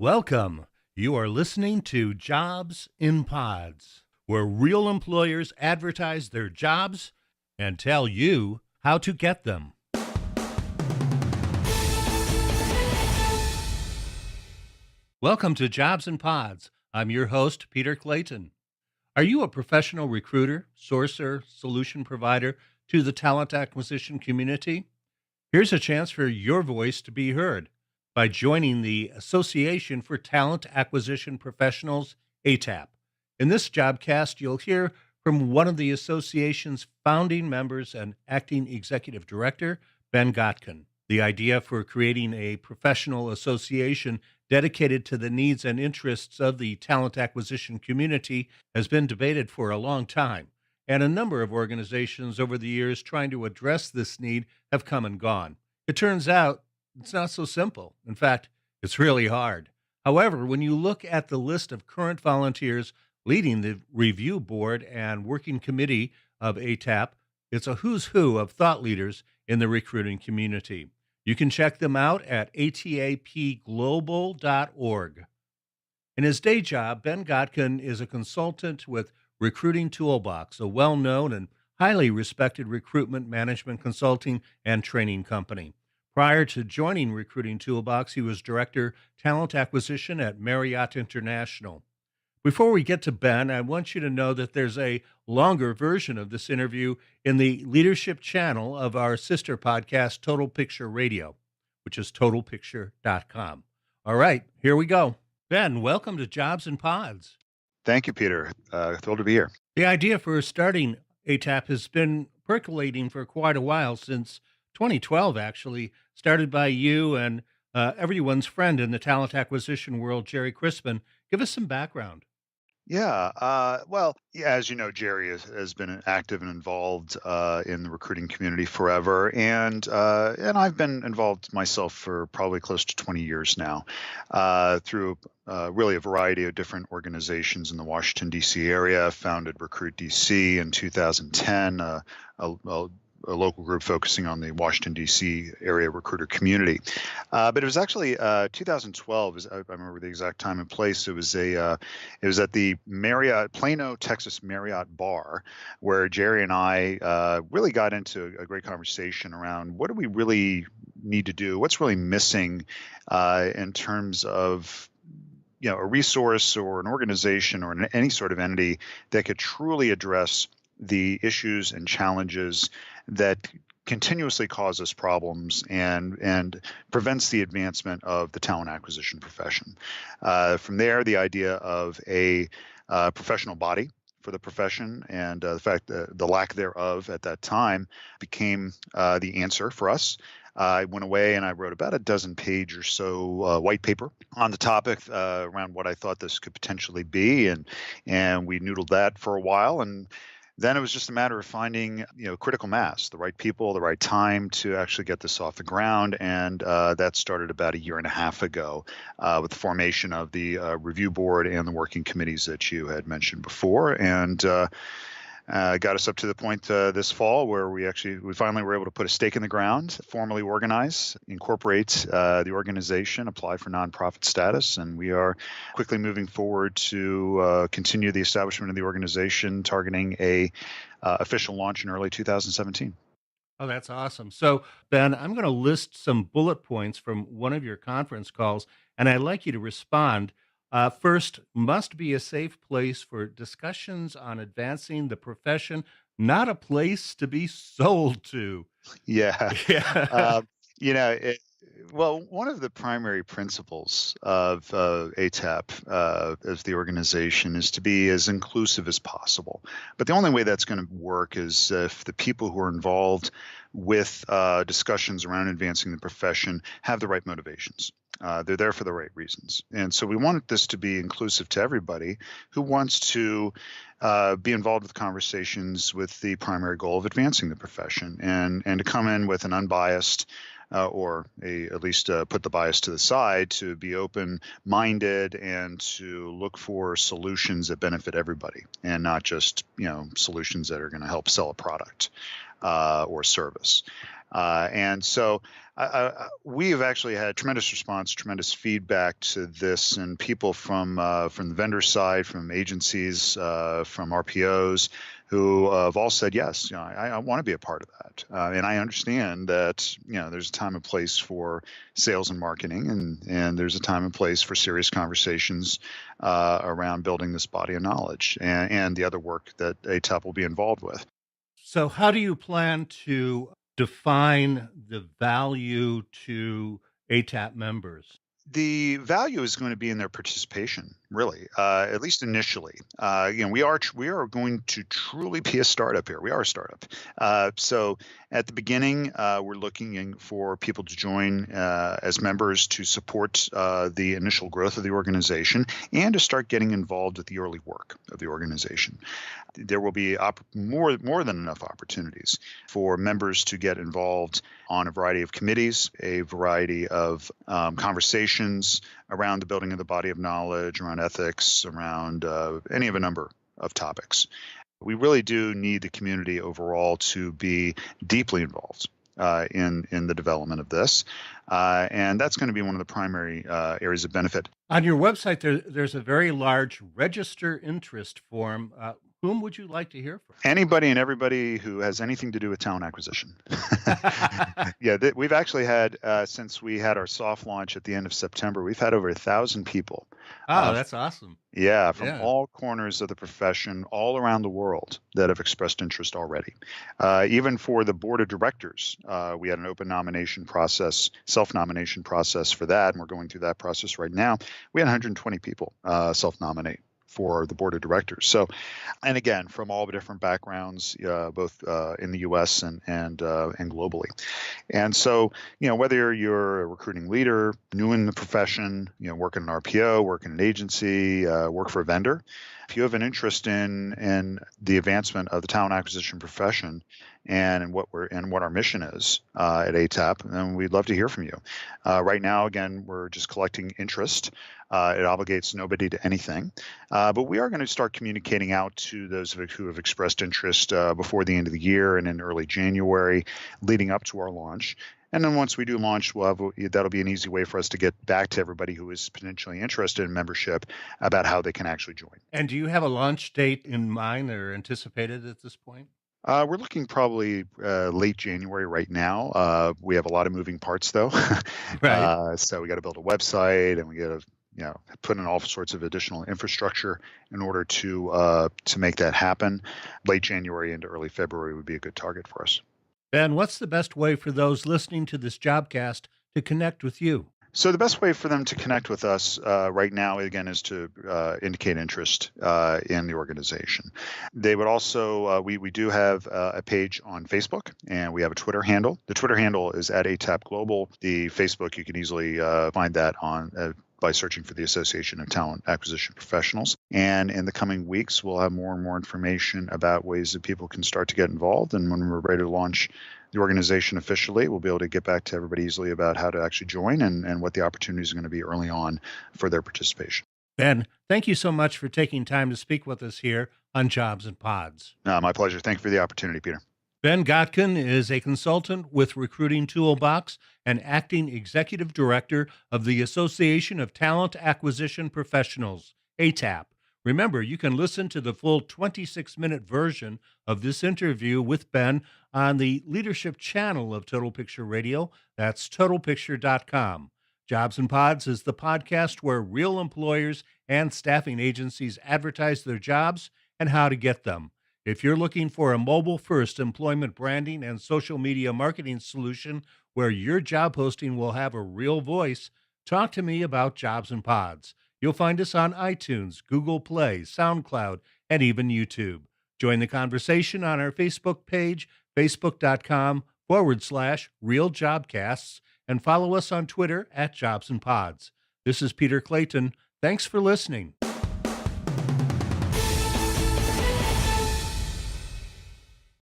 Welcome. You are listening to Jobs in Pods, where real employers advertise their jobs and tell you how to get them. Welcome to Jobs in Pods. I'm your host, Peter Clayton. Are you a professional recruiter, sourcer, solution provider to the talent acquisition community? Here's a chance for your voice to be heard by joining the Association for Talent Acquisition Professionals, ATAP. In this jobcast, you'll hear from one of the association's founding members and acting executive director, Ben Gotkin. The idea for creating a professional association dedicated to the needs and interests of the talent acquisition community has been debated for a long time, and a number of organizations over the years trying to address this need have come and gone. It turns out it's not so simple. In fact, it's really hard. However, when you look at the list of current volunteers leading the review board and working committee of ATAP, it's a who's who of thought leaders in the recruiting community. You can check them out at atapglobal.org. In his day job, Ben Gotkin is a consultant with Recruiting Toolbox, a well-known and highly respected recruitment management consulting and training company. Prior to joining Recruiting Toolbox, he was Director Talent Acquisition at Marriott International. Before we get to Ben, I want you to know that there's a longer version of this interview in the leadership channel of our sister podcast, Total Picture Radio, which is totalpicture.com. All right, here we go. Ben, welcome to Jobs in Pods. Thank you, Peter. Thrilled to be here. The idea for starting ATAP has been percolating for quite a while, since 2012, actually, started by you and everyone's friend in the talent acquisition world, Jerry Crispin. Give us some background. As you know, Jerry has been active and involved in the recruiting community forever, and I've been involved myself for probably close to 20 years now, through really a variety of different organizations in the Washington, D.C. area. Founded Recruit DC in 2010, a local group focusing on the Washington, D.C. area recruiter community. But it was actually 2012, I remember the exact time and place. It was at the Marriott, Plano, Texas Marriott bar, where Jerry and I really got into a great conversation around what do we really need to do, what's really missing in terms of a resource or an organization or any sort of entity that could truly address the issues and challenges that continuously cause us problems and prevents the advancement of the talent acquisition profession. From there, the idea of a professional body for the profession and the fact that the lack thereof at that time became the answer for us. I went away and I wrote about a dozen-page or so white paper on the topic around what I thought this could potentially be, and we noodled that for a while, and then it was just a matter of finding, critical mass, the right people, the right time to actually get this off the ground. And that started about a year and a half ago with the formation of the review board and the working committees that you had mentioned before. And got us up to the point this fall where we finally were able to put a stake in the ground, formally organize, incorporate the organization, apply for nonprofit status, and we are quickly moving forward to continue the establishment of the organization, targeting a official launch in early 2017. Oh, that's awesome. So, Ben, I'm going to list some bullet points from one of your conference calls, and I'd like you to respond. First, must be a safe place for discussions on advancing the profession, not a place to be sold to. Yeah. Yeah. One of the primary principles of ATAP as the organization is to be as inclusive as possible. But the only way that's going to work is if the people who are involved with discussions around advancing the profession have the right motivations. They're there for the right reasons. And so we want this to be inclusive to everybody who wants to be involved with conversations with the primary goal of advancing the profession, and to come in with an unbiased at least put the bias to the side, to be open-minded and to look for solutions that benefit everybody, and not just solutions that are going to help sell a product or service. And so we have actually had tremendous response, tremendous feedback to this, and people from the vendor side, from agencies, from RPOs, who have all said yes. I want to be a part of that, and I understand that there's a time and place for sales and marketing, and there's a time and place for serious conversations around building this body of knowledge and the other work that ATAP will be involved with. So, how do you plan to define the value to ATAP members? The value is going to be in their participation, really, at least initially. We are going to truly be a startup here. We are a startup. So at the beginning, we're looking for people to join as members to support the initial growth of the organization and to start getting involved with the early work of the organization. There will be more than enough opportunities for members to get involved on a variety of committees, a variety of conversations around the building of the body of knowledge, around ethics, around any of a number of topics. We really do need the community overall to be deeply involved in the development of this, and that's going to be one of the primary areas of benefit. On your website, there's a very large register interest form. Whom would you like to hear from? Anybody and everybody who has anything to do with talent acquisition. Yeah, we've actually had, since we had our soft launch at the end of September, we've had over 1,000 people. Oh, that's awesome. Yeah, from all corners of the profession, all around the world, that have expressed interest already. Even for the board of directors, we had an open nomination process, self-nomination process for that, and we're going through that process right now. We had 120 people self-nominate for the board of directors. So, and again, from all the different backgrounds, both in the U.S. and globally. And so, whether you're a recruiting leader, new in the profession, work in an RPO, work in an agency, work for a vendor, if you have an interest in the advancement of the talent acquisition profession and what our mission is at ATAP, then we'd love to hear from you. Right now, again, we're just collecting interest. It obligates nobody to anything, but we are going to start communicating out to those who have expressed interest before the end of the year and in early January, leading up to our launch. And then once we do launch, that'll be an easy way for us to get back to everybody who is potentially interested in membership about how they can actually join. And do you have a launch date in mind or anticipated at this point? We're looking probably late January right now. We have a lot of moving parts, though. Right. So we got to build a website, and we got to put in all sorts of additional infrastructure in order to make that happen. Late January into early February would be a good target for us. Ben, what's the best way for those listening to this Jobcast to connect with you? So the best way for them to connect with us right now, again, is to indicate interest in the organization. They would also, we do have a page on Facebook, and we have a Twitter handle. The Twitter handle is at ATAP Global. The Facebook, you can easily find that on by searching for the Association of Talent Acquisition Professionals. And in the coming weeks, we'll have more and more information about ways that people can start to get involved. And when we're ready to launch the organization officially, we'll be able to get back to everybody easily about how to actually join and what the opportunities are going to be early on for their participation. Ben, thank you so much for taking time to speak with us here on Jobs and Pods. My pleasure. Thank you for the opportunity, Peter. Ben Gotkin is a consultant with Recruiting Toolbox and acting executive director of the Association of Talent Acquisition Professionals, ATAP. Remember, you can listen to the full 26-minute version of this interview with Ben on the leadership channel of Total Picture Radio. That's totalpicture.com. Jobs and Pods is the podcast where real employers and staffing agencies advertise their jobs and how to get them. If you're looking for a mobile-first employment branding and social media marketing solution where your job posting will have a real voice, talk to me about Jobs and Pods. You'll find us on iTunes, Google Play, SoundCloud, and even YouTube. Join the conversation on our Facebook page, facebook.com/realjobcasts, and follow us on Twitter at Jobs and Pods. This is Peter Clayton. Thanks for listening.